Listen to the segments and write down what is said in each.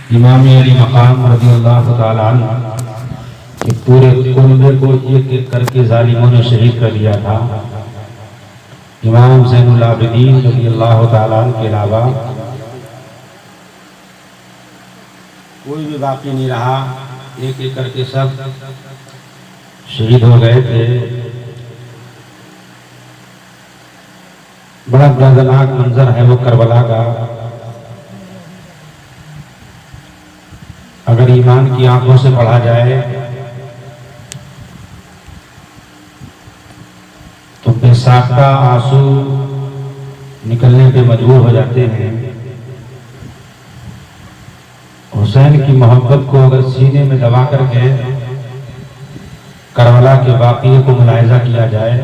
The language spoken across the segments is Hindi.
इमाम अली मकाम रज़ियल्लाहु ताला अन्हु कि पूरे कुनबे को एक एक करके जालिमों ने शहीद कर दिया था। इमाम ज़ैनुल आबिदीन रज़ियल्लाहु ताला अन्हु के अलावा कोई भी बाकी नहीं रहा, एक एक करके सब शहीद हो गए थे। बड़ा दर्दनाक मंजर है वो करबला का। अगर ईमान की आंखों से पढ़ा जाए तो बेसाख्ता आंसू निकलने पे मजबूर हो जाते हैं। हुसैन की मोहब्बत को अगर सीने में दबा करके करबला के वाक़ये को मुलाहिजा किया जाए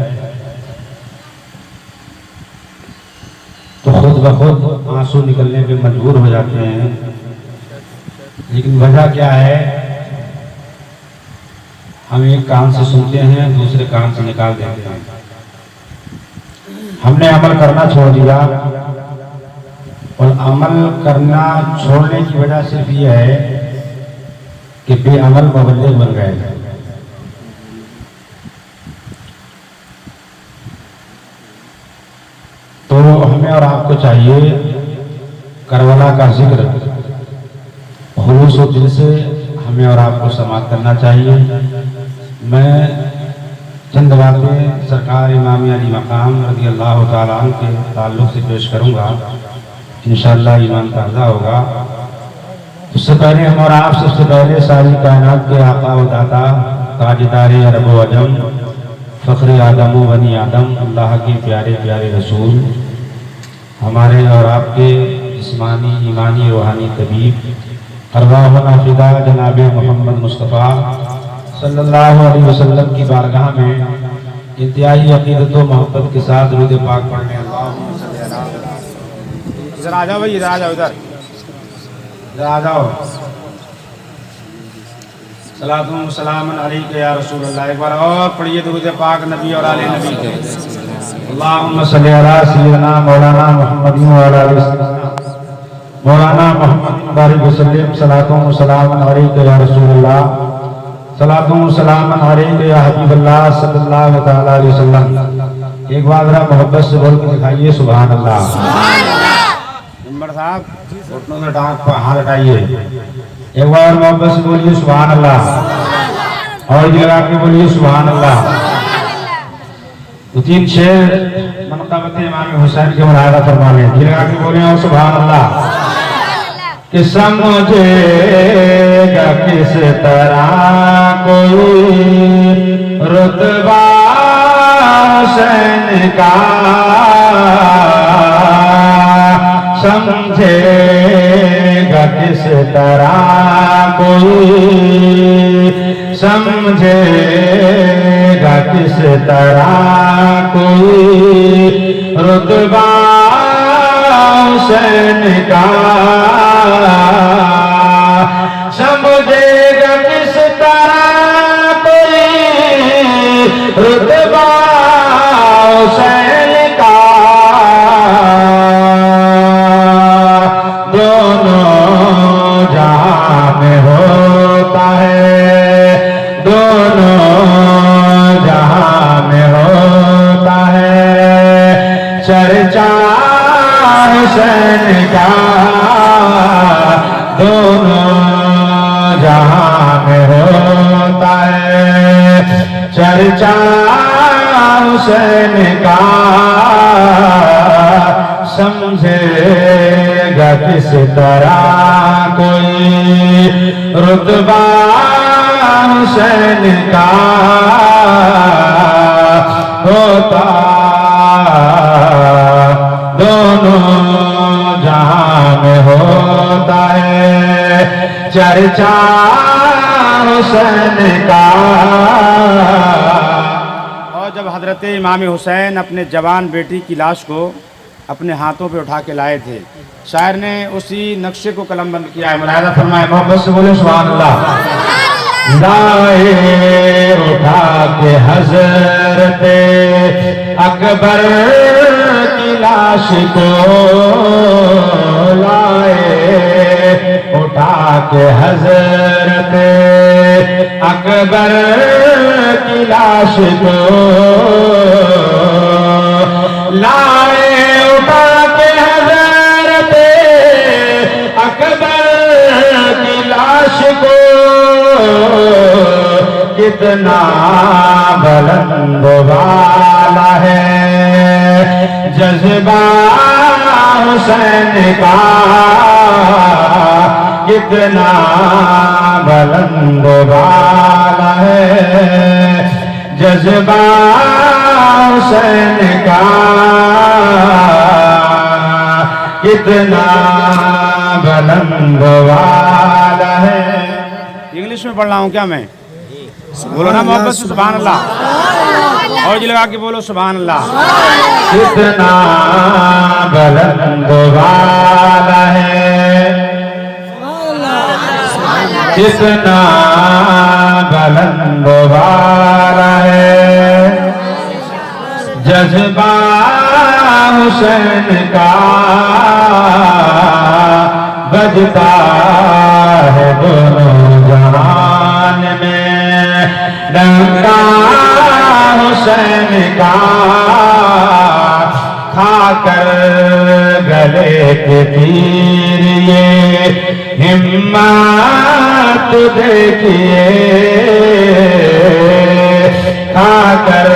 तो खुद ब खुद आंसू निकलने पे मजबूर हो जाते हैं। लेकिन वजह क्या है? हम एक कान से सुनते हैं, दूसरे कान से निकाल देते हैं। हमने अमल करना छोड़ दिया और अमल करना छोड़ने की वजह सिर्फ ये है कि बेअमल मुबल्लिग बन गए। तो हमें और आपको चाहिए करबला का जिक्र खुलूस और दिल से हमें और आपको समाअत करना चाहिए। मैं चंद बातें सरकार इमाम अली मकाम रज़ियल्लाहु ताला अन्हु के ताल्लुक़ से पेश करूँगा, इंशाअल्लाह ईमान ताज़ा होगा। उससे पहले हम और आप सबसे पहले सारी कायनात के आका व दाता ताजदार अरब व अजम फ़ख्र आदम व बनी आदम अल्लाह के प्यारे प्यारे रसूल, हमारे और आपके जिस्मानी ईमानी रूहानी तबीब अरवाहुना फिदा जनाब मोहम्मद मुस्तफ़ा सल्लल्लाहु अलैहि वसल्लम की बारगाह में इंतहाई अक़ीदत व मोहब्बत के साथ दुरूद पाक पढ़ने। इधर आ जाओ भाई, इधर आ जाओ, इधर आ जाओ। सलातुम सलामन अलैका या रसूल अल्लाह। एक बार और पढ़िए दुरूद पाक नबी और आले नबी के। अल्लाहुम्मा सल्लि अला सय्यिदना मौलाना मुहम्मदिन व अला मौलाना मोहम्मद बारिक वसल्लम। सलातुम सलामन अलैका या रसूल अल्लाह। सलातुम सलामन अलैका या हबीबल्लाह सल्लल्लाहु तआला अलैहि वसल्लम। एक बार जरा मोहब्बत से बोल के दिखाइए सुभान अल्लाह। नंबर साहब घुटनों में टांग पर हाथ हटाइए, एक बार मोहब्बत से बोलिए सुभान अल्लाह और लगा के बोलिए सुभान अल्लाह। तो तीन शेर मनक़बत इमाम हुसैन के मुनादा फरमा लें, लगा के बोले और सुभान अल्लाह। कि समझेगा किस तरह कोई रुतबा हुसैन का, समझेगा किस तरह कोई, समझेगा किस तरह कोई रुतबा हुसैन का, समझेगा किस तरह कोई रुतबा हुसैन का। दोनों जहां में होता है, दोनों जहां में होता है चर्चा हुसैन का। दोनों जहां में होता है चर्चा हुसैन का, समझेगा किस तरह कोई रुतबा हुसैन का होता। दोनों जहां में होता है चर्चा हुसैन का। और जब हजरत इमाम हुसैन अपने जवान बेटी की लाश को अपने हाथों पे उठा के लाए थे, शायर ने उसी नक्शे को कलमबंद किया है। मुलाहिजा फरमाए, मोहब्बत से बोले सुभान अल्लाह। लाए उठा के हजरत अकबर की लाश को, लाए उठा के हजरत अकबर की लाश को लाए उठा के हजरत अकबर की लाश को, कितना बुलंद वाला है जज्बा हुसैन का, कितना बुलंद वाला है जज्बा हुसैन का, कितना बुलंद वाला है। इंग्लिश में पढ़ रहा हूँ क्या मैं? बोलो ना मोहब्बत से सुभान अल्लाह, और जी लगा के बोलो सुभान अल्लाह। कितना बुलंद वाला है, कितना बुलंद वाला है जज्बा हुसैन का, बजता है दोनों जहान में डंका हुसैन का, खाकर गले के तीर ये हिम्मत देखिए, खाकर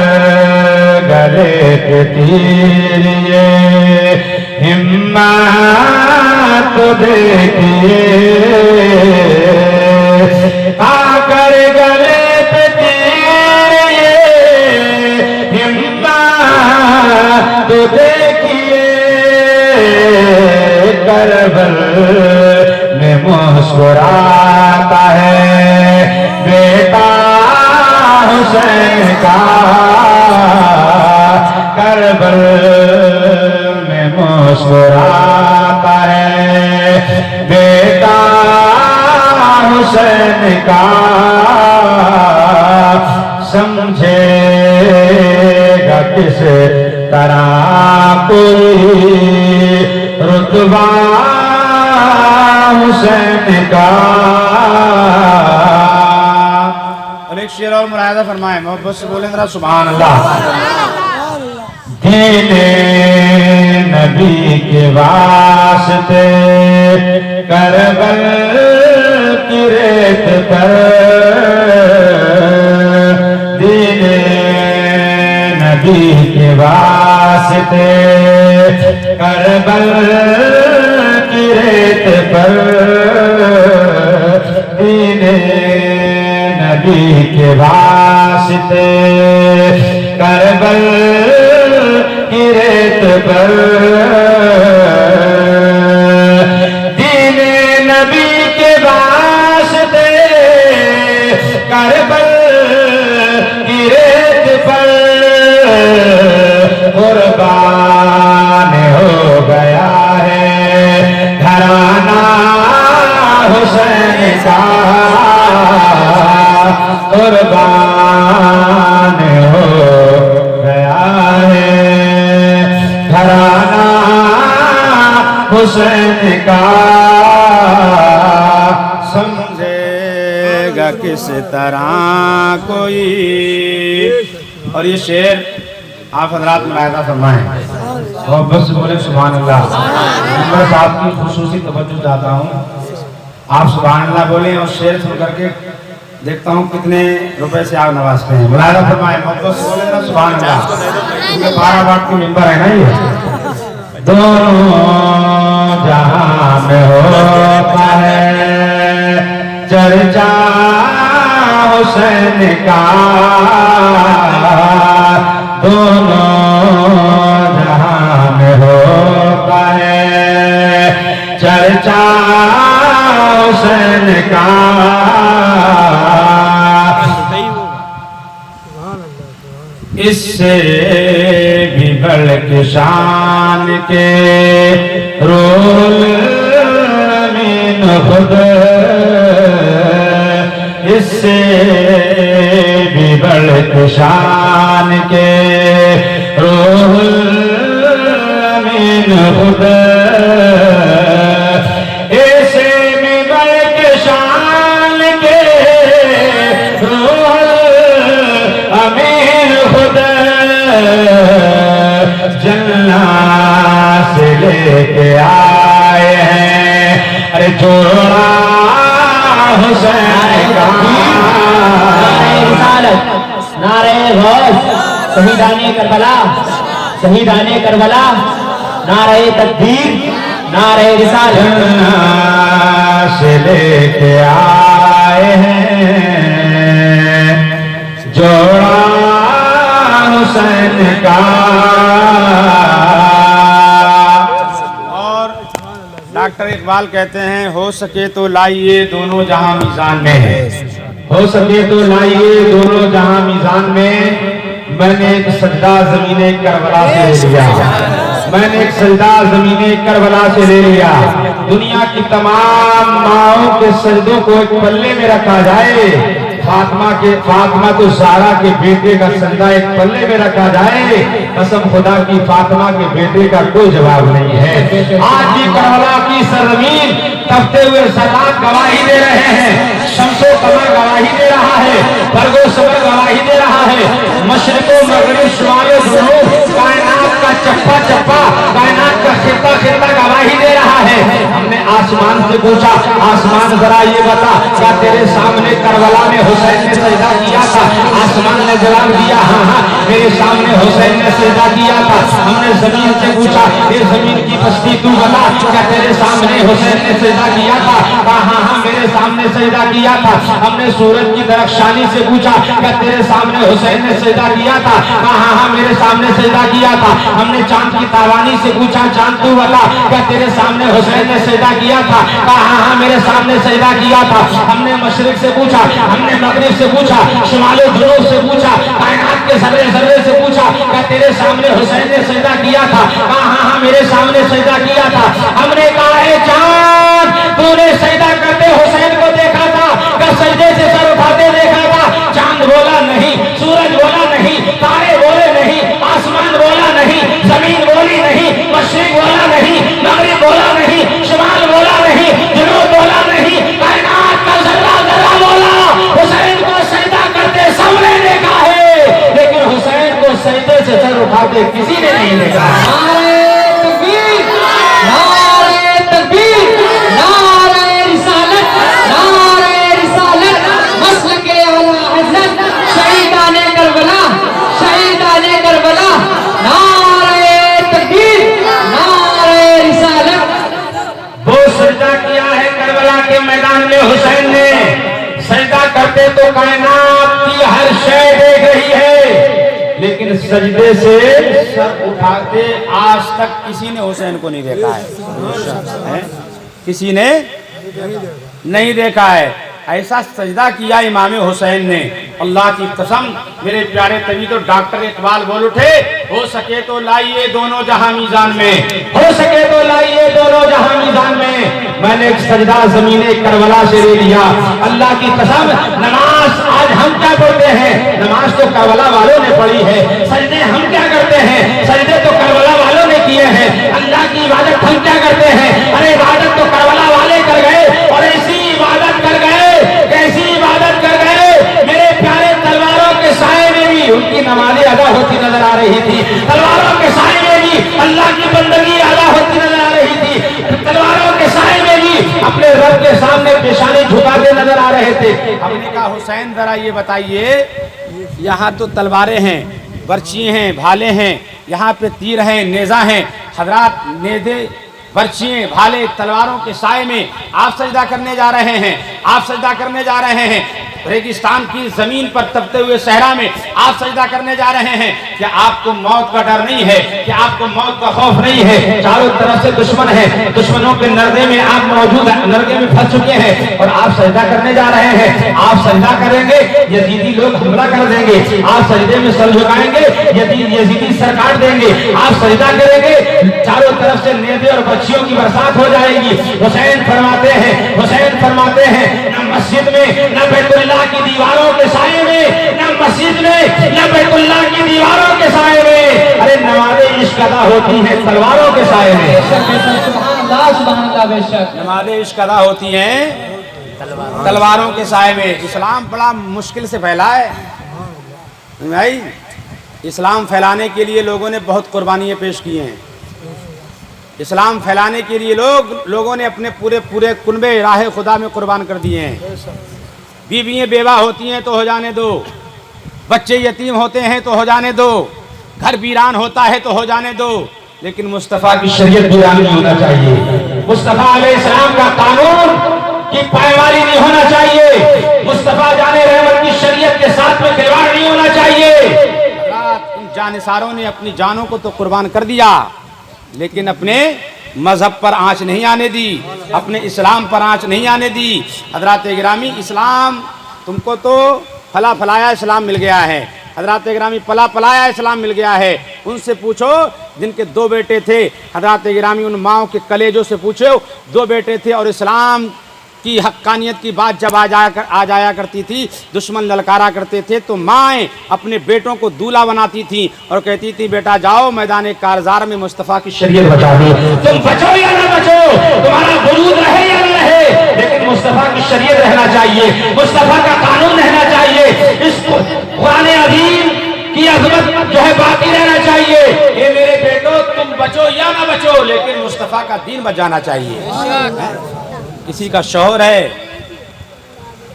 गले के तीर ये हिम्मत देखिए, खाकर गले पे तीर ये हिम्मत देखिए, करबल में मुस्कुराता है बेटा हुसैन का, करबल में मुस्कुराता है बेटा हुसैन का, समझेगा किस तरह कोई रुतबा हुसैन का। और एक शेर और मुरादा फरमाए, मोहब्बत से बोले जरा सुभान अल्लाह। दीने नबी के वास्ते करबल की रेत पर, दीने नबी के वास्ते करबल की रेत पर, दीने नबी के वास्ते करबल की रेत पर, दीने नबी के वास्ते करबल की रेत पर कुर्बान हो गया है घराना हुसैन का, कुर्बान हो गया है घराना हुसैन का, समझेगा किस तरह कोई। और ये शेर आप हजरात मुलाहिजा फरमाएं और बस बोले सुभान अल्लाह। मैं साहब की खुसूसी तवज्जो चाहता हूँ, आप सुभान अल्लाह बोलें और शेर सुन करके देखता हूँ कितने रुपए से आप नवाजते हैं। मुलाहिजा फरमाएं, मोहब्बत से बोले ना सुभान अल्लाह। 12 वाट की मिंबर है ना ये, दोनों जहां में होता है चर्चा हुसैन का, दोनों जहां में होता है चर्चा हुसैन का, इससे भी बढ़ के शान के रोल मीन खुद, इससे भी बढ़ के शान के रोल मीन खुद, ऐसे भी बढ़ के अरे जोड़ा हुसैन का, नारे गौस, शहीदाने करबला, शहीदाने करबला, नारे तकबीर, नारे रिसालत से लेके आए हैं जोड़ा हुसैन का। और डॉक्टर इकबाल कहते हैं हो सके तो लाइए दोनों जहां मीजान में है, हो सके तो लाइए दोनों जहां मीजान में। मैंने एक सजदा ज़मीने करबला से ले लिया, मैंने एक सजदा ज़मीने करबला से ले लिया। दुनिया की तमाम माओं के सजदों को एक पल्ले में रखा जाए, फातिमा तो ज़हरा के बेटे का सजदा एक पल्ले में रखा जाए, कसम खुदा की फातिमा के बेटे का कोई जवाब नहीं है। आज भी करबला की सरजमीन तपते हुए सलात गवाही दे रहे हैं, शम्सो कमर गवाही दे रहा है, बरगो सबर गवाही दे रहा है, मशरिको मगरिब शुमालो जुनूब कायनात का चप्पा चप्पा, कायनात का खिता खिता गवाही दे रहा है। हमने आसमान से पूछा, आसमान जरा ये बता क्या तेरे सामने करबला में हुसैन ने सजदा किया था? आसमान ने जवाब दिया हाँ हाँ मेरे सामने हुसैन ने सजदा किया था। हमने जमीन से पूछा ये जमीन की बस्ती तू बता क्या तेरे सामने हुसैन ने सजदा किया था? हाँ हाँ मेरे सामने सजदा किया था। हमने सूरज की दरख्शानी से पूछा क्या तेरे सामने हुसैन ने सजदा किया था? हाँ हाँ मेरे सामने सजदा किया था। हमने चांद की तावानी से पूछा चांद तू बता क्या तेरे सामने हुसैन ने सजदा किया था? हाँ हाँ मेरे सामने सजदा किया था। हमने मशरिक से पूछा, हमने मगरिब से पूछा, शुमालो जुनूब से पूछा, कायनात के जर्रे जर्रे से पूछा क्या तेरे सामने हुसैन ने सजदा किया था? हाँ हाँ मेरे सामने सजदा किया था। हमने कहा है चांद तूने सजदा करते हुसैन को देखा था क्या सजदे से सर उठाते देखा था? चांद बोला नहीं, सूरज बोला नहीं, तारे बोले नहीं, आसमान बोला नहीं, जमीन बोली नहीं, मशरिक बोला नहीं, मगरिब बोला नहीं, शुमाल बोला नहीं, जुनूब बोला नहीं, कायनात का जर्रा जर्रा बोला। हुसैन को सजदा करते सबने देखा है, लेकिन हुसैन को सजदे से सर उठाते किसी ने नहीं देखा। मैदान में हुसैन ने सजदा करते तो कायनात की हर शय देख रही है, लेकिन सजदे से सर उठाते आज तक किसी ने हुसैन को नहीं देखा है, किसी ने नहीं देखा है। ऐसा सजदा किया इमाम हुसैन ने, अल्लाह की कसम मेरे प्यारे तभी तो डॉक्टर इकबाल बोल उठे हो सके तो लाइए दोनों जहां मीजान में, हो सके तो लाइए दोनों जहां मीजान में। मैंने एक सजदा ज़मीने करबला से ले लिया, अल्लाह की कसम। नमाज आज हम क्या पढ़ते हैं? नमाज तो करबला वालों ने पढ़ी है। सजदे हम क्या करते हैं? सजदे तो करबला वालों ने किए हैं। अल्लाह की इबादत हम क्या करते हैं? अरे इबादत तो करबला वाले कर गए, और ऐसी इबादत कर गए, कैसी इबादत कर गए। मेरे प्यारे तलवारों के साए में भी उनकी नमाज़ें अदा होती नजर आ रही थी, तलवारों के साए में भी अल्लाह की बंदगी अदा होती नजर आ रही थी, तलवारों के साए में भी अपने रब के सामने पेशानी झुकाते नजर आ रहे थे। हमने कहा हुसैन जरा ये बताइए, यहाँ तो तलवारें हैं, बर्छी हैं, भाले हैं, यहाँ पे तीर हैं, नेजा हैं, हजरात नेज़े बर्छियां भाले तलवारों के साए में आप सजदा करने जा रहे हैं, आप सजदा करने जा रहे हैं। रेगिस्तान की जमीन पर तपते हुए सहरा में आप सजदा करने जा रहे हैं। क्या आपको मौत का डर नहीं है? क्या आपको मौत का खौफ नहीं है? चारों तरफ से दुश्मन है, दुश्मनों के नरदे में आप मौजूद हैं, नरदे में फंस चुके हैं और आप सजदा करने जा रहे हैं। आप सजदा करेंगे, यजीदी लोग हमला कर देंगे, आप सजदे में सर झुकाएंगे, यजीदी सर काट देंगे। आप सजदा करेंगे, चारों तरफ से नेज़े और बच्चियों की बरसात हो जाएगी। हुसैन फरमाते हैं, हुसैन फरमाते हैं, न मस्जिद में, न बैतुल्लाह की दीवारों के साए में, न मस्जिद में, न बैतुल्लाह की दीवारों के साए में, अरे नमाज़ें इश्क अदा होती हैं तलवारों के साए में। नमाज़ें इश्क अदा होती हैं तलवारों के साए में। इस्लाम बड़ा मुश्किल से फैला है भाई। इस्लाम फैलाने के लिए लोगों ने बहुत कुर्बानियाँ पेश की हैं। इस्लाम फैलाने के लिए लोगों ने अपने पूरे पूरे कुनबे राह खुदा में कुर्बान कर दिए हैं। बीवियाँ बेवा होती हैं तो हो जाने दो, बच्चे यतीम होते हैं तो हो जाने दो, घर वीरान होता है तो हो जाने दो, लेकिन मुस्तफ़ा की शरीयत वीरान नहीं होना चाहिए। मुस्तफ़ा अलैहिस्सलाम का कानून की पायवारी नहीं होना चाहिए। मुस्तफ़ा जाने रहमत की शरीयत के साथ में खिलवाड़ नहीं होना चाहिए। इन जानिसारों ने अपनी जानों को तो कुर्बान कर दिया, लेकिन अपने मजहब पर आंच नहीं आने दी, अपने इस्लाम पर आंच नहीं आने दी। हजरात गिरामी, इस्लाम तुमको तो फला फलाया इस्लाम मिल गया है। हजरात गिरामी, पला पलाया इस्लाम मिल गया है। उनसे पूछो जिनके 2 बेटे थे, हजरात गिरामी, उन माओं के कलेजों से पूछो, 2 बेटे थे और इस्लाम की हक्कानियत की बात जब आ जाया करती थी, दुश्मन ललकारा करते थे तो माएँ अपने बेटों को दूल्हा बनाती थी और कहती थी, बेटा जाओ मैदान कारज़ार में मुस्तफ़ा की शरीयत बचा दो। तुम बचो या ना बचो, तुम्हारा वजूद रहे या ना रहे, लेकिन मुस्तफ़ा की शरीयत रहना चाहिए, मुस्तफ़ा का कानून रहना चाहिए, इस कुरान अज़ीम की अज़मत जो है बाकी रहना चाहिए। ये मेरे बेटो, तुम बचो या ना बचो, लेकिन मुस्तफ़ा का दीन बचाना चाहिए। किसी का शौहर है,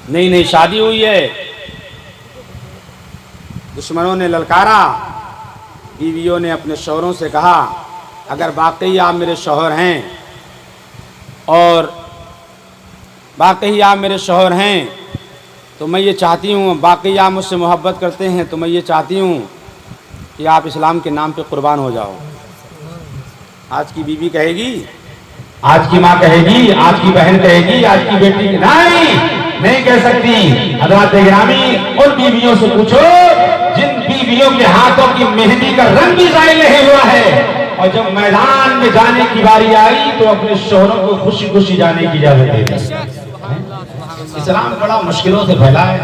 नई नई शादी हुई है, दुश्मनों ने ललकारा, बीवियों ने अपने शौहरों से कहा, अगर वाकई आप मेरे शौहर हैं और वाकई आप मेरे शौहर हैं तो मैं ये चाहती हूँ, वाकई आप मुझसे मोहब्बत करते हैं तो मैं ये चाहती हूँ कि आप इस्लाम के नाम पे कुर्बान हो जाओ। आज की बीवी कहेगी, आज की माँ कहेगी, आज की बहन कहेगी, आज की बेटी नहीं कह सकती। हज़रात गिरामी, उन बीवियों से पूछो जिन बीवियों के हाथों की मेहंदी का रंग भी ज़ाहिर नहीं हुआ है, और जब मैदान में जाने की बारी आई तो अपने शौहरों को खुशी खुशी जाने की इजाजत दे दी। इस्लाम बड़ा मुश्किलों से फैला है।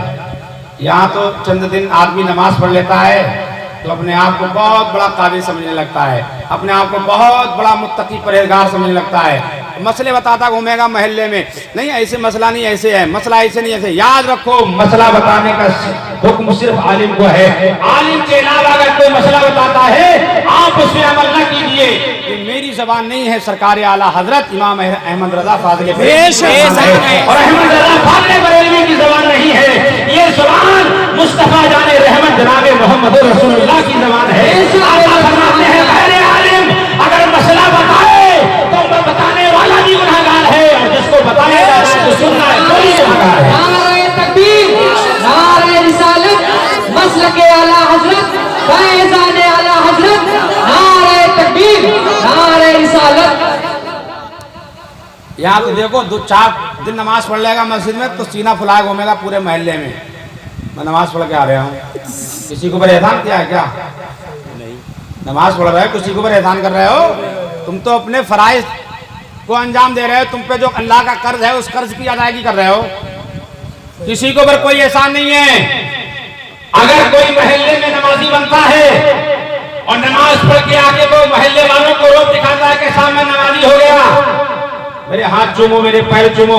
यहाँ तो चंद दिन आदमी नमाज पढ़ लेता है तो अपने आप को बहुत बड़ा काबिल समझने लगता है, अपने आप को बहुत बड़ा मुत्तकी परहेजगार समझने लगता है। मसले बताता घूमेगा मोहल्ले में, नहीं ऐसे मसला नहीं, ऐसे है मसला, ऐसे नहीं ऐसे। याद रखो, मसला बताने का हुक्म सिर्फ आलिम को है। आलिम के अलावा अगर कोई मसला बताता है आप उस पर अमल न कीजिए। ये मेरी जबान नहीं है, सरकार आला हजरत इमाम अहमद रजा फाज़िल और अहमद रजा फाज़िल बरेलवी की जबान नहीं है। ये जबान मुस्तफा जाने रहमत जनाबे मोहम्मद रसूलुल्लाह की जबान है। आला फरमाते हैं, पहले आलिम अगर मसला बताए तो बताने वाला भी गुनहगार है और जिसको बताया जा रहा है तो सुनना है कोई गुनहगार है। नारे तकबीर, नारे रिसालत, मसलके आला हजरत, फैज़ाने आला हजरत, नारे तकबीर, नारे रिसालत। यहाँ तो देखो 2-4 दिन नमाज पढ़ लेगा मस्जिद में तो सीना फुलाए घूमेगा पूरे मोहल्ले में, मैं नमाज पढ़ के आ रहा हूँ। किसी को ऊपर एहसान किया है क्या? नहीं। नमाज पढ़ रहे हो, किसी को ऊपर एहसान कर रहे हो? तुम तो अपने फराइज को अंजाम दे रहे हो। तुम पे जो अल्लाह का कर्ज है उस कर्ज की अदायगी कर रहे हो। किसी के ऊपर कोई एहसान नहीं है। अगर कोई मोहल्ले में नमाजी बनता है और नमाज पढ़ के आके वो मोहल्ले वालों को रोक दिखाता है कि साहब मैं नमाजी हो गया, मेरे हाथ चूमो, मेरे पैर चूमो,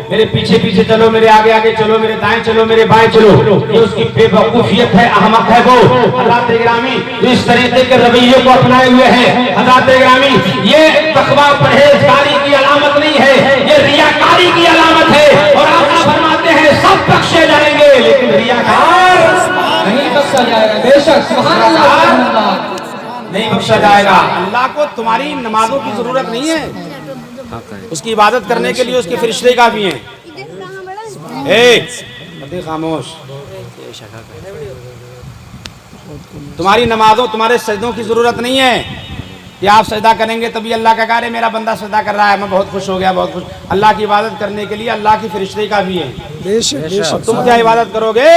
मेरे पीछे पीछे चलो, मेरे आगे आगे चलो, मेरे दाएं चलो, मेरे बाएं चलो, ये उसकी बेवकूफियत है, अहमक है वो। हज़रात गिरामी, जो इस तरीके के रवैये को अपनाए हुए हैं, हज़रात गिरामी, ये तकवा परहेजगारी की अलामत नहीं है, ये रियाकारी की अलामत है। और आका फरमाते हैं सब बख्शे जाएंगे लेकिन रियाकार नहीं बख्शा जाएगा। बेशक, सुभान अल्लाह, सुभान अल्लाह। नहीं बख्शा जाएगा। अल्लाह को तुम्हारी नमाजों की जरूरत नहीं है, उसकी इबादत करने के लिए उसके फरिश्ते काफी हैं। खामोश, तुम्हारी नमाजों तुम्हारे सजदों की जरूरत नहीं है कि आप सजदा करेंगे तभी अल्लाह का कार्य, मेरा बंदा सजदा कर रहा है मैं बहुत खुश हो गया, बहुत खुश। अल्लाह की इबादत करने के लिए अल्लाह की फरिश्ते काफी हैं। तुम क्या इबादत करोगे?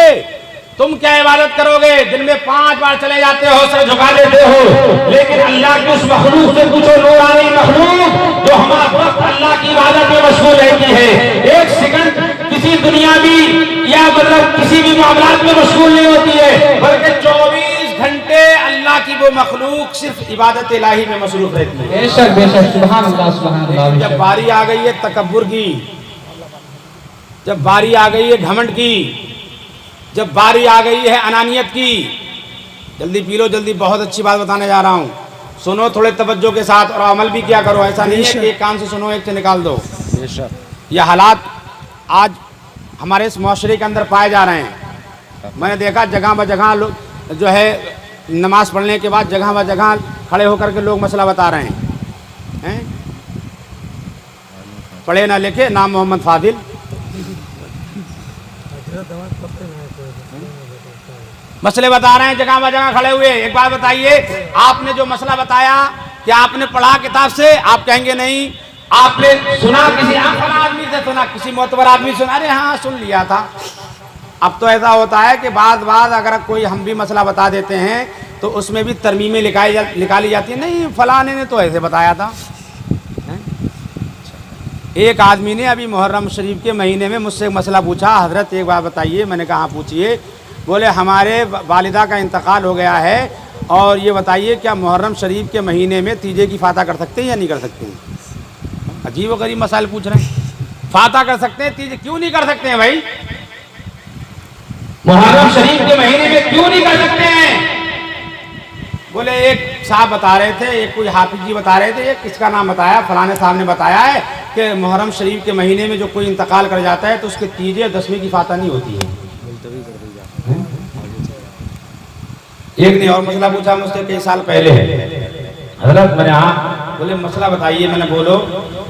तुम क्या इबादत करोगे? दिन में 5 बार चले जाते हो, सर झुका देते हो, लेकिन अल्लाह की उस मखलूक से पूछो, नूरानी मखलूक जो हमारा वक्त अल्लाह की इबादत में मशगूल रहती है, एक सेकंड किसी दुनियावी या मतलब किसी भी मामलात में मशगूल नहीं होती है, बल्कि 24 घंटे अल्लाह की वो मखलूक सिर्फ इबादत इलाही में मसरूफ रहती है। बेशक, बेशक, सुभान अल्लाह, सुभान अल्लाह। जब बारी आ गई है तकब्बुर की, जब बारी आ गई है घमंड की, जब बारी आ गई है अनानियत की, जल्दी पी लो जल्दी, बहुत अच्छी बात बताने जा रहा हूँ। सुनो थोड़े तवज्जो के साथ और अमल भी किया करो। ऐसा नहीं है कि एक कान से सुनो एक से निकाल दो। ये हालात आज हमारे इस माशरे के अंदर पाए जा रहे हैं। मैंने देखा जगह ब जगह लोग जो है नमाज पढ़ने के बाद जगह ब जगह खड़े होकर के लोग मसला बता रहे हैं। पढ़े ना लिखे, नाम मोहम्मद फादिल। मसले बता रहे हैं जगह ब जगह खड़े हुए। एक बात बताइए, आपने जो मसला बताया क्या आपने पढ़ा किताब से? आप कहेंगे नहीं। आपने सुना किसी आदमी से सुना, किसी मोतबर आदमी सुना? अरे हाँ सुन लिया था। अब तो ऐसा होता है कि बाद अगर कोई हम भी मसला बता देते हैं तो उसमें भी तरमीमें निकाली जाती है। नहीं फलाने ने तो ऐसे बताया था। एक आदमी ने अभी मुहर्रम शरीफ के महीने में मुझसे एक मसला पूछा, हजरत एक बात बताइए। मैंने कहा पूछिए। बोले हमारे वालिदा का इंतकाल हो गया है और ये बताइए क्या मुहर्रम शरीफ के महीने में तीजे की फाता कर सकते हैं या नहीं कर सकते हैं? अजीब व गरीब मसाइल पूछ रहे हैं। फाता कर सकते हैं, तीजे क्यों नहीं कर सकते हैं भाई? मुहर्रम शरीफ के महीने में क्यों नहीं कर सकते हैं? बोले एक साहब बता रहे थे, एक कोई हाफिज जी बता रहे थे, एक किसका नाम बताया, फलाने साहब ने बताया है कि मुहर्रम शरीफ के महीने में जो कोई इंतकाल कर जाता है तो उसके तीजे और दसवीं की फाता नहीं होती है। एक ने और मसला पूछा मुझसे कई साल पहले। हजरत मैंने हाँ। बोले मसला बताइए। मैंने बोलो।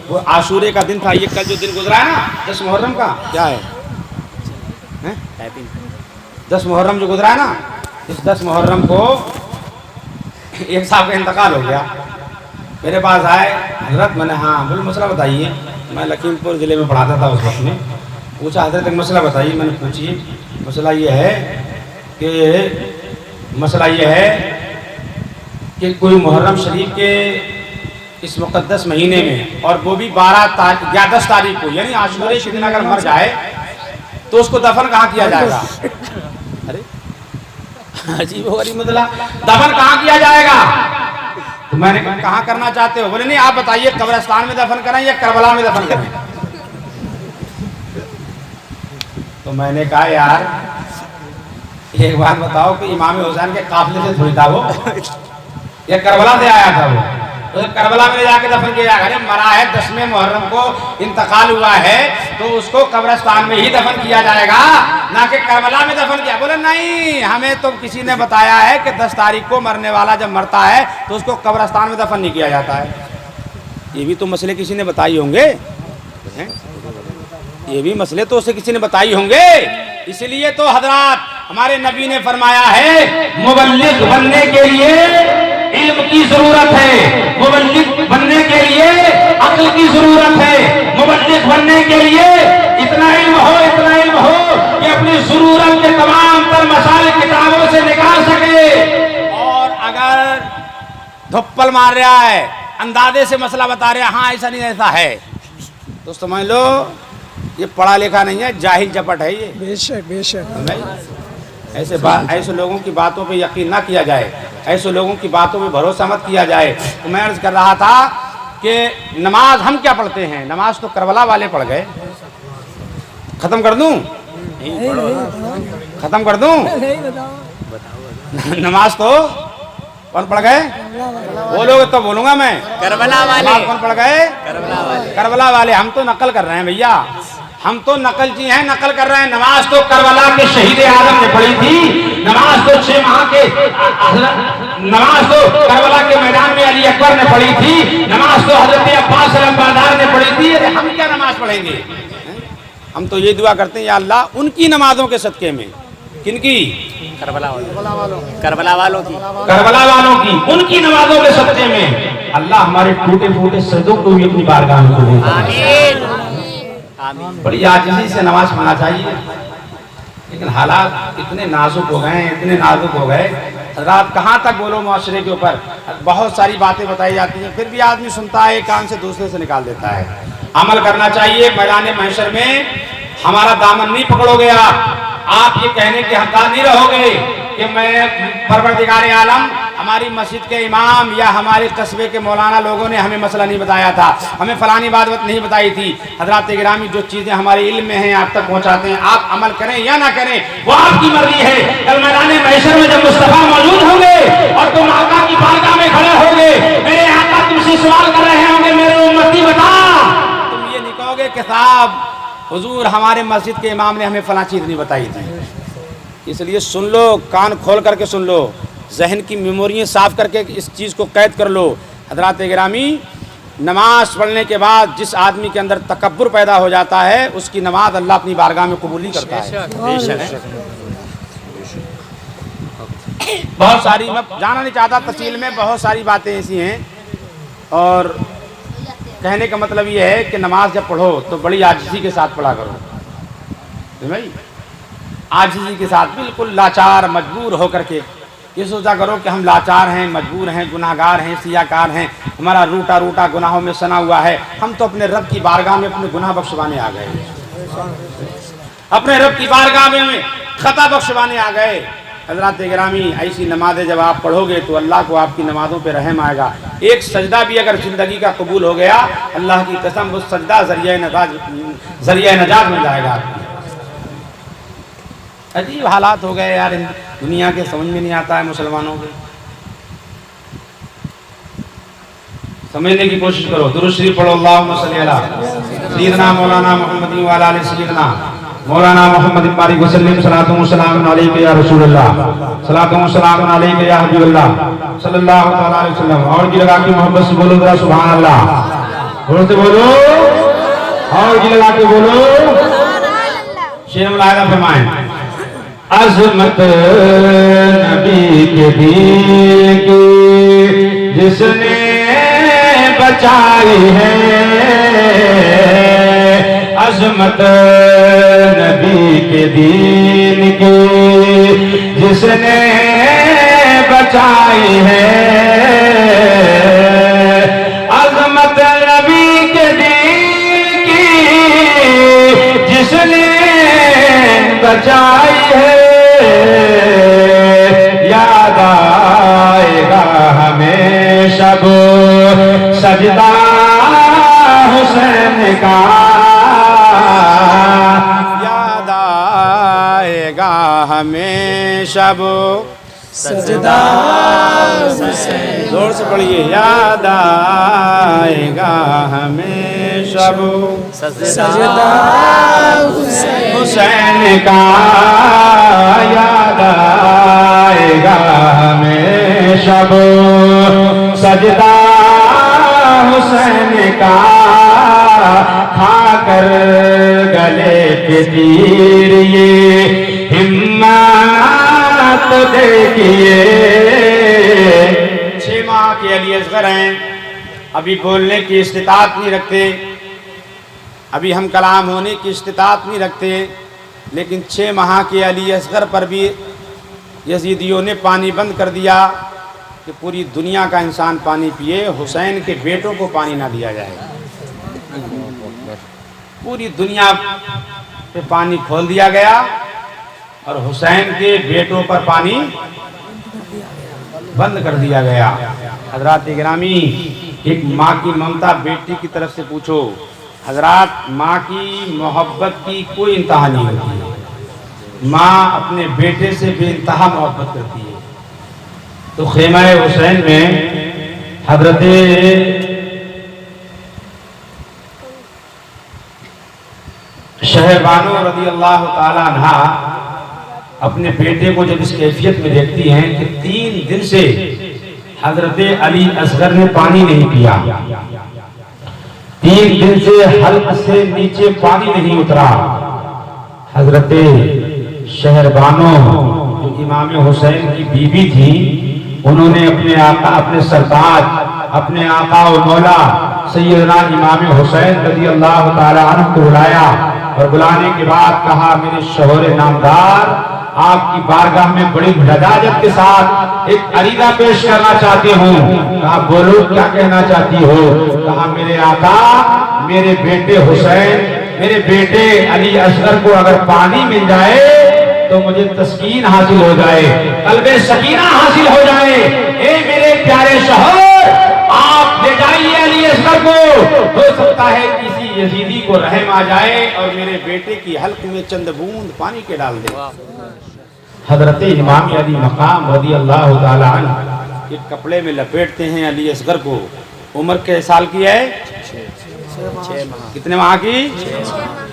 वो आशूरे का दिन था, ये कल जो दिन गुजरा है ना 10 मुहर्रम का, क्या है 10 मुहर्रम जो गुजरा है ना, इस 10 मुहर्रम को एक साहब का इंतकाल हो गया। मेरे पास आए, हजरत मैंने हाँ। बोले मसला बताइए। मैं लखीमपुर ज़िले में पढ़ाता था उस वक्त में। पूछा हजरत एक मसला बताइए। मैंने पूछिए। मसला ये है कि कोई मुहर्रम शरीफ के इस मुक़द्दस महीने में, और वो भी 10 तारीख को, यानी आशूरे के दिन अगर मर जाए तो उसको दफन कहाँ किया जाएगा? अरे अजीब हो रही मतलब, दफन कहाँ किया जाएगा? तो मैंने कहाँ करना चाहते हो? बोले नहीं आप बताइए, कब्रिस्तान में दफन करें या करबला में दफन करें? तो मैंने कहा यार एक बात बताओ कि इमाम हुसैन के काफिले से थोड़ी था वो, या करबला से आया था वो? तो करबला में जाके दफन किया जाएगा? अरे मरा है 10वें मुहर्रम को, इंतकाल हुआ है तो उसको कब्रिस्तान में ही दफन किया जाएगा, ना कि करबला में दफन किया। बोले नहीं, हमें तो किसी ने बताया है कि 10 तारीख को मरने वाला जब मरता है तो उसको कब्रिस्तान में दफन नहीं किया जाता है। ये भी तो मसले किसी ने बताई होंगे, ये भी मसले तो उसे किसी ने बताई होंगे। इसलिए तो हजरत हमारे नबी ने फरमाया है मुबल्लिग बनने के लिए इल्म की जरूरत है, मुबल्लिग बनने के लिए अक्ल की जरूरत है, मुबल्लिग बनने के लिए इतना इल्म हो कि अपनी जरूरत के तमाम तर मसाले किताबों से निकाल सके। और अगर धुप्पल मार रहा है, अंदाजे से मसला बता रहा है, हाँ ऐसा नहीं ऐसा है, तो समझ लो ये पढ़ा लिखा नहीं है, जाहिल चपट है ये। बेशक ऐसे लोगों की बातों पे यकीन ना किया जाए, ऐसे लोगों की बातों में भरोसा मत किया जाए। तो मैं अर्ज कर रहा था कि नमाज हम क्या पढ़ते हैं? नमाज तो करबला वाले पढ़ गए। खत्म कर दूं? खत्म कर दूं? नमाज तो कौन पढ़ गए? बोलोगे तो बोलूंगा मैं। करबला वाले कौन पढ़ गए? करबला वाले। हम तो नकल कर रहे हैं भैया, हम तो नकलची हैं, नकल कर रहे हैं। नमाज तो करबला के शहीद आजम ने पढ़ी थी, नमाज तो 6 माह के, नमाज तो करबला के मैदान में अली अकबर ने पढ़ी थी, नमाज तो हजरत अब्बास अलमबारदार ने पढ़ी थी। अरे हम क्या नमाज पढ़ेंगे? हम तो ये दुआ करते हैं या अल्लाह उनकी नमाजों के सदके में। किनकी? करबला वालों की, उनकी नमाजों के सदके में अल्लाह हमारे टूटे फूटे सजदों को भी अपनी बारगाह में कबूल करे। बड़ी आजिज़ी से नमाज पढ़ना चाहिए। लेकिन हालात इतने नाजुक हो गए, इतने नाजुक हो गए। रात कहाँ तक बोलो माशरे के ऊपर, बहुत सारी बातें बताई जाती हैं, फिर भी आदमी सुनता है, एक कान से दूसरे से निकाल देता है। अमल करना चाहिए। मैदान महशर में हमारा दामन नहीं पकड़ोगे आप ये कहने के हकदार नहीं रहोगे कि मैं परवरदिगार आलम हमारी मस्जिद के इमाम या हमारे कस्बे के मौलाना लोगों ने हमें मसला नहीं बताया था, हमें फलानी बात नहीं बताई थी। हजरात गिरामी, जो चीज़ें हमारे इल्म में हैं आप तक पहुँचाते हैं, आप अमल करें या ना करें वो आपकी मर्जी है। कल मैदान महशर में जब मुस्तफा मौजूद होंगे और तुम आका की बारगाह में खड़े होंगे, मेरे आका तुमसे सवाल कर रहे होंगे, मेरे उम्मती बता, तुम ये नहीं कहोगे कि साहब हुजूर हमारे मस्जिद के इमाम ने हमें फला चीज़ नहीं बताई थी। इसलिए सुन लो, कान खोल करके सुन लो, जहन की मेमोरियाँ साफ करके इस चीज़ को कैद कर लो। हजरात गिरामी, नमाज पढ़ने के बाद जिस आदमी के अंदर तकब्बुर पैदा हो जाता है उसकी नमाज अल्लाह अपनी बारगाह में कबूल नहीं करता है। बहुत सारी, मैं जाना नहीं चाहता तफसील में, बहुत सारी बातें ऐसी हैं। और कहने का मतलब ये है कि नमाज जब पढ़ो तो बड़ी आजिज़ी के साथ पढ़ा करो भाई, आजिज़ी के साथ, बिल्कुल लाचार मजबूर होकर के। ये सोचा करो कि हम लाचार हैं, मजबूर हैं, गुनाहगार हैं, सियाकार हैं, हमारा रूटा रूटा गुनाहों में सना हुआ है, हम तो अपने रब की बारगाह में अपने गुनाह बख्शवाने आ गए, अपने रब की बारगाह में खता बख्शवाने आ गए। हज़रात गिरामी, ऐसी नमाज़ें जब आप पढ़ोगे तो अल्लाह को आपकी नमाज़ों पे रहम आएगा। एक सजदा भी अगर ज़िंदगी का कबूल हो गया, अल्लाह की कसम वो सजदा ज़रिया नजात बन जाएगा आपकी। अजीब हालात हो गए यार दुनिया के, समझ में नहीं आता है मुसलमानों के। समझने की कोशिश करो। दुरूद शरीफ पढ़ो, अल्लाहुम्मा सल्ली अला सय्यिदना मौलाना मुहम्मद व अला आलि सय्यिदना मौलाना मोहम्मद बारिक वसल्लम सलातु व सलाम अलैका या रसूलल्लाह, सलातु व सलाम अलैका या हबीबल्लाह सल्लल्लाहु तआला अलैहि वसल्लम। और जी लगा के मोहब्बत से बोलो जरा सुभान अल्लाह, जोर से बोलो, और जी लगा के बोलो। शेर मुलाहिदा फरमाएं, अज़मत नबी के दीन की जिसने बचाई है, अज़मत नबी के दीन की जिसने बचाई है, अज़मत नबी के दीन की जिसने बचाई है, याद आएगा हमेशा वो सजदा हुसैन का, याद आएगा हमेशा वो सजदा हुसैन। जोर से पढ़िए, याद आएगा हमेशा वो सजदा हुसैन का, याद आएगा हमेशा वो सजदा हुसैन का, खाकर गले पे तीर ये हिम्मत देखिए। 6 माह के अली असगर हैं, अभी बोलने की इस्तिताअत नहीं रखते, अभी हम कलाम होने की इस्तिताअत नहीं रखते, लेकिन 6 माह के अली असगर पर भी यजीदियों ने पानी बंद कर दिया कि पूरी दुनिया का इंसान पानी पिए, हुसैन के बेटों को पानी ना दिया जाए। पूरी दुनिया पे पानी खोल दिया गया और हुसैन के बेटों पर पानी बंद कर दिया गया। हजरात गिरामी, एक माँ की ममता बेटी की तरफ से पूछो। हजरात, माँ की मोहब्बत की कोई इंतहा नहीं होती है, माँ अपने बेटे से बेइंतहा मोहब्बत करती है। तो खेमा हुसैन में हजरत शहरबानो रज़ी अल्लाह ताला अन्हा अपने बेटे को जब इस कैफियत में देखती हैं कि 3 दिन से हजरत अली असगर ने पानी नहीं पिया, 3 दिन से हल्क से नीचे पानी नहीं उतरा। हजरत शहरबानो जो इमाम हुसैन की बीबी थी, उन्होंने अपने आका, अपने सरताज, अपने आका और मौला सैयदना इमाम हुसैन रज़ी अल्लाह ताला अन्हु को बुलाया और बुलाने के बाद कहा, मेरे शोहर नामदार, आपकी बारगाह में बड़ी लजाजत के साथ एक अरीदा पेश करना चाहती हूँ। कहा, बोलो क्या कहना चाहती हो? कहा, मेरे आका, मेरे बेटे हुसैन, मेरे बेटे अली असगर को अगर पानी मिल जाए तो मुझे तस्कीन हासिल हो जाए, कल्बे सकीना हासिल हो जाए, ए मेरे प्यारे शोहर, आप ले जाइए अली असगर को, हो सकता है किसी यजीदी को रहम आ जाए और मेरे बेटे की हल्क में चंद बूंद पानी के डाल दे। हजरत इमाम अली मकाम रज़ी अल्लाह ताला अन्हु एक कपड़े में लपेटते हैं अली असगर को। उम्र के साल की है? 6 माह। कितने माह की?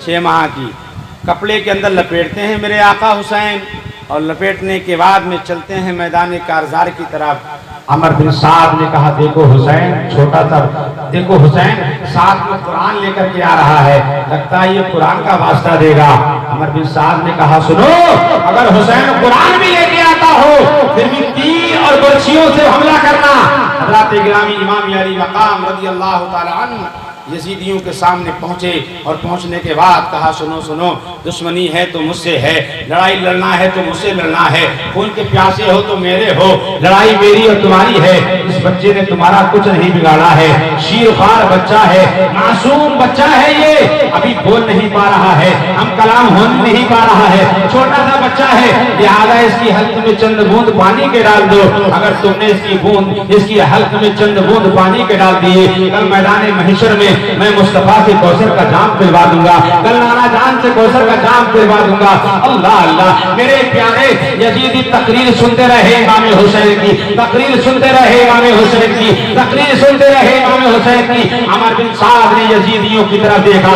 6 माह की। कपड़े के अंदर लपेटते हैं मेरे आका हुसैन, और लपेटने के बाद में चलते हैं मैदान कारजार की तरफ। अमर बिन साद ने कहा, देखो हुसैन, छोटा सा देखो हुसैन साथ में कुरान लेकर के आ रहा है, लगता है ये कुरान का वास्ता देगा। अमर बिन साद ने कहा, सुनो, अगर हुसैन कुरान भी लेके आता हो फिर भी तीर और बर्छियों से हमला करना। हज़रत गिरामी इमाम अली मकाम रज़ी अल्लाह ताला अन्हु यजीदियों के सामने पहुंचे, और पहुंचने के बाद कहा, सुनो सुनो, दुश्मनी है तो मुझसे है, लड़ाई लड़ना है तो मुझसे लड़ना है, खून के प्यासे हो तो मेरे हो, लड़ाई मेरी और तुम्हारी है। इस बच्चे ने तुम्हारा कुछ नहीं बिगाड़ा है, शीरखार बच्चा है, मासूम बच्चा है, ये अभी बोल नहीं पा रहा है, हम कलाम हो नहीं पा रहा है, छोटा सा बच्चा है, लिहाजा इसकी हल्क में चंद बूंद पानी के डाल दो। अगर तुमने इसकी हल्क में चंद बूंद पानी के डाल दिए, कल मैदान महशर में मैं मुस्तफा से कौसर का जाम पिलवा दूंगा, कल नाना जान से कौसर का जाम पिलवा दूंगा। अल्लाह अल्लाह, मेरे प्यारे यजीदी तकरीर सुनते रहे इमाम हुसैन की, तकरीर सुनते रहे इमाम हुसैन की, तकरीर सुनते रहे इमाम हुसैन की। अमर बिन साद ने यजीदियों की तरफ देखा,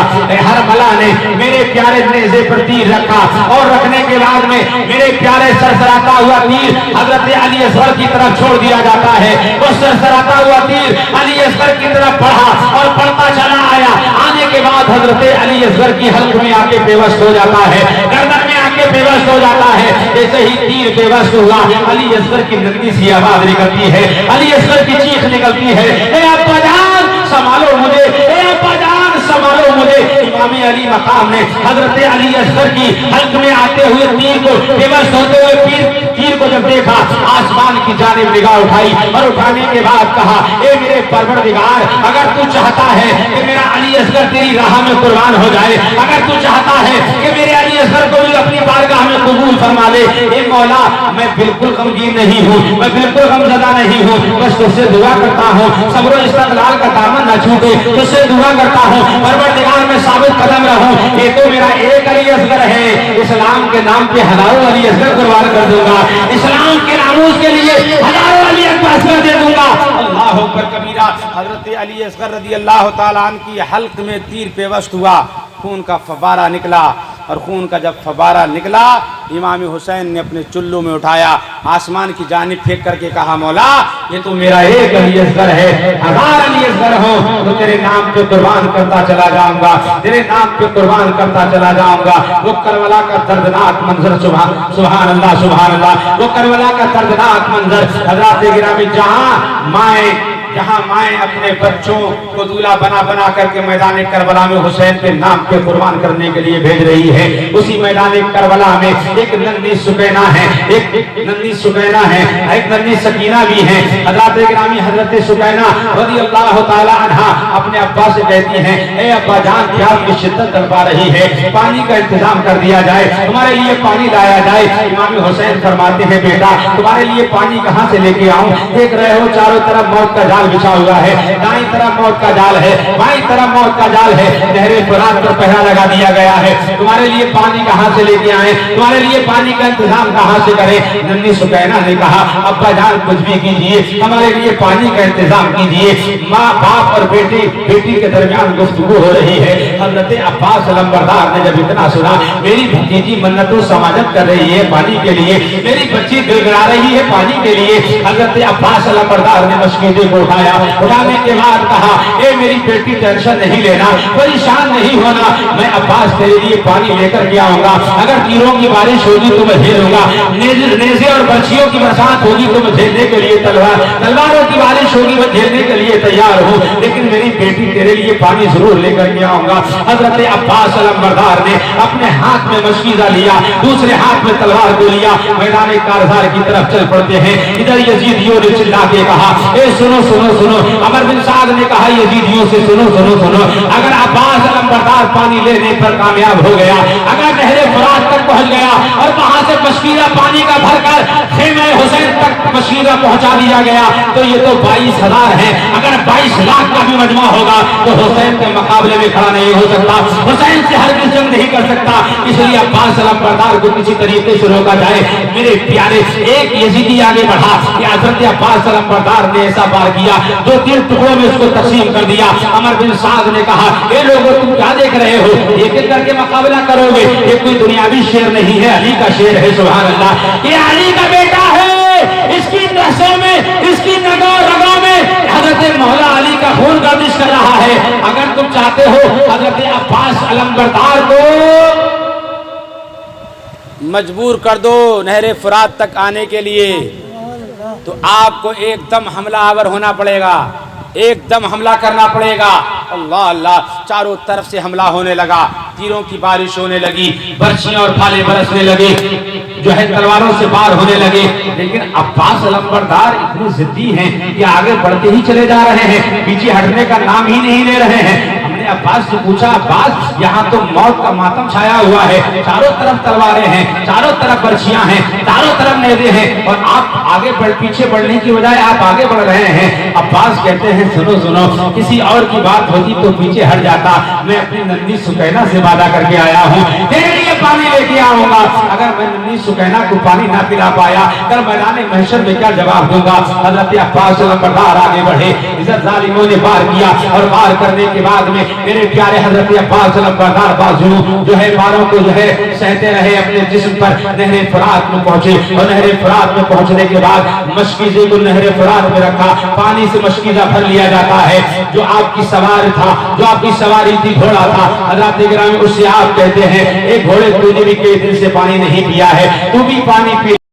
हर मला ने मेरे प्यारे नेज़े पर तीर रखा, और रखने के बाद में मेरे प्यारे सरसराता हुआ तीर हजरत अली असगर की तरफ छोड़ दिया जाता है। वो सरसराता हुआ तीर अली असगर की तरफ बढ़ा और बढ़ता चला आया। आने के बाद हजरत अली असगर की हल्क में आके बेवश हो जाता है, गर्दन में आके बेवश हो जाता है। जैसे ही तीर बेवश हुआ, अली असगर की नन्ही सी आवाज निकलती है, अली असगर की चीख निकलती है, ए अब्बा जान संभालो मुझे, ए अब्बा जान संभालो मुझे। इमाम अली मकाम ने हजरत अली असगर की हल्क में आते हुए तीर को, बेवश होते हुए तीर को जब देखा, आसमान की जानिब निगाह उठाई, और उठाने के बाद कहा, ए मेरे परवरदिगार, अगर तू चाहता है कि मेरा अली असगर तेरी राह में कुर्बान हो जाए, अगर तू चाहता है कि मेरे अली असगर को भी अपनी बारगाह में कबूल फरमा ले, ए मौला, मैं बिल्कुल गमगीन नहीं हूँ, मैं बिल्कुल गमज़दा नहीं हूँ, बस तुझसे दुआ करता हूँ सब्र और इस्तक़लाल का दामन न छूटे, तुझसे दुआ करता हूँ परवरदिगार में साबित कदम रहूं। ये तो मेरा एक अली असगर है, इस्लाम के नाम पे हजारों अली असगर कुर्बान कर दूंगा, इस्लाम के नामूस के लिए हजारों अली असगर दे दूंगा। अल्लाह अकबर कबीरा। हजरत अली असगर रज़ी अल्लाह ताला अन्हु की हल्क में तीर पेवस्त हुआ, खून का फव्वारा निकला, और खून का जब फव्वारा निकला, इमाम हुसैन ने अपने चुल्लू में उठाया, आसमान की जानिब फेंक करके कहा, मौला, ये तो मेरा एक अली असगर है, 1000 अली असगर हो तो तेरे नाम पे कुर्बान करता चला जाऊंगा, तेरे नाम पे कुर्बान करता चला जाऊंगा। वो करबला का दर्दनाक मंजर, सुभान अल्लाह सुभान अल्लाह, वो करबला का दर्दनाक मंजर, हज़रात गिरामी, जहाँ माएँ अपने बच्चों को दूल्हा बना बना करके मैदान करबला में हुसैन के नाम पे कुर्बान करने के लिए भेज रही है, उसी मैदान करबला में एक नन्ही सुकैना है, एक नन्ही सुकैना है, एक नन्ही सकीना भी है। हज़रत गिरामी हज़रत सुकैना रज़ी अल्लाह ताला अन्हा अपने अब्बा से कहती हैं, ए अब्बा जान, प्यास की शिद्दत तड़पा रही है, पानी का इंतजाम कर दिया जाए, तुम्हारे लिए पानी लाया जाए। इमाम हुसैन फरमाते हैं, बेटा तुम्हारे लिए पानी कहाँ से लेके आऊं, देख रहे हो चारों तरफ मौत का बिछा हुआ है, दाईं तरफ मौत का जाल है, बाईं तरफ मौत का जाल है, नहरे फुरात पर पहरा लगा दिया गया है, तुम्हारे लिए पानी कहां से लेके आए, तुम्हारे लिए पानी का इंतजाम कहां से करें। नन्ही सुकैना ने कहा, अब्बा जान कुछ भी कीजिए, हमारे लिए पानी का इंतजाम कीजिए। माँ बाप और बेटी के दरमियान गुफ्तगू हो रही है। हजरत अब्बास लंबरदार ने जब इतना सुना, मेरी भतीजी मन्नतों समाजत कर रही है पानी के लिए, मेरी बच्ची गिड़गिड़ा रही है पानी के लिए, हजरत अब्बास लंबरदार ने मशकीजे को उठाया, उठाने के बाद कहा, ए मेरी बेटी टेंशन नहीं लेना, परेशान नहीं होना, मैं अब्बास तेरे लिए पानी लेकर के आऊंगा, अगर तीरों की बारिश होगी तो मैं झेलूंगा, नेज़े और बर्छियों की बरसात होगी तो मैं झेलने के लिए तलवारों की बारिश होगी मैं झेलने के लिए तैयार हूँ, लेकिन मेरी बेटी तेरे लिए पानी जरूर लेकर के आऊंगा। हजरत अब्बास लंबरदार ने अपने हाथ में मशकीजा लिया, दूसरे हाथ में तलवार को लिया, मैदान कारजार की तरफ चल पड़ते हैं। इधर यजीदियों ने चिल्ला के कहा, ए सुनो सुनो सुनो, अमर बिन साद ने कहा यजीदियों से, सुनो सुनो सुनो, अगर अब्बास लंबरदार पानी लेने पर कामयाब हो गया, अगर नहरे फुरात तक पहुंच गया और वहां से मशकीरा पानी का भरकर खेमे हुसैन तक मशकीरा पहुंचा दिया गया। तो ये तो 22,000 है, अगर 22 लाख का भी मजमा होगा तो हुसैन के मुकाबले में खड़ा नहीं हो सकता, हुसैन से हर किसी जंग नहीं कर सकता। इसलिए अब्बास अलमबरदार को किसी तरीके से रोका जाए। मेरे प्यारे, एक यजीदी आगे बढ़ा कि हजरत अब्बास अलमबरदार ने ऐसा वार किया जो 3 टुकड़ों में उसको तकसीम कर दिया। अमर बिन साद ने कहा, ए लोगों तुम क्या देख रहे हो, एक एक करके मुकाबला करोगे, ये कोई दुनियावी शेर नहीं है, अली का शेर है। सुभान अल्लाह, ये अली का बेटा है, इसकी नसों में, इसकी नगों रगों में हजरत मौला अली का खून गर्दिश कर रहा है। अगर तुम चाहते हो हजरत अब्बास अलमबरदार को मजबूर कर दो नहरे फुरात तक आने के लिए, तो आपको एकदम हमलावर होना पड़ेगा, एकदम हमला करना पड़ेगा। अल्लाह अल्लाह, चारों तरफ से हमला होने लगा, तीरों की बारिश होने लगी, बर्छियां और भाले बरसने लगे, जो है तलवारों से वार होने लगे। लेकिन अब्बास अलमबरदार इतने जिद्दी हैं कि आगे बढ़ते ही चले जा रहे हैं, पीछे हटने का नाम ही नहीं ले रहे हैं। हमने अब्बास से पूछा, अब्बास यहाँ तो मौत का मातम छाया हुआ है, चारों तरफ तलवारें हैं, चारों तरफ बर्छियां हैं, चारों तरफ नेज़े हैं, और आप आगे पीछे बढ़ने की बजाय आप आगे बढ़ रहे हैं। अब्बास कहते हैं, सुनो सुनो, किसी और की बात होती तो पीछे हट जाता, मैं अपनी नन्ही सुकैना से वादा करके आया हूँ, तेरे लिए पानी लेके आऊंगा। अगर मैं नन्ही सुकैना को पानी ना पिला पाया, कल मैदान महशर में क्या जवाब दूंगा। हजरत अब्बास अलमबरदार आगे बढ़े, इधर जालिमों ने वार किया, और वार करने के बाद में मेरे प्यारे हजरत अब्बास अलमबरदार बाजू जो है वारों को जो है सहते रहे, अपने जिस्म पर नहरे फुरात में पहुंचे, और नहरे फुरात में पहुंचने के बाद मशकीजे को नहरे फुरात में रखा, पानी से मशकीजा भर लिया जाता है। जो आपकी सवार था, जो आपकी सवारी थी, घोड़ा था, हजरत गिरामी, उससे आप कहते हैं, एक घोड़े तुझे भी कई दिन से पानी नहीं पिया है, तू भी पानी पी।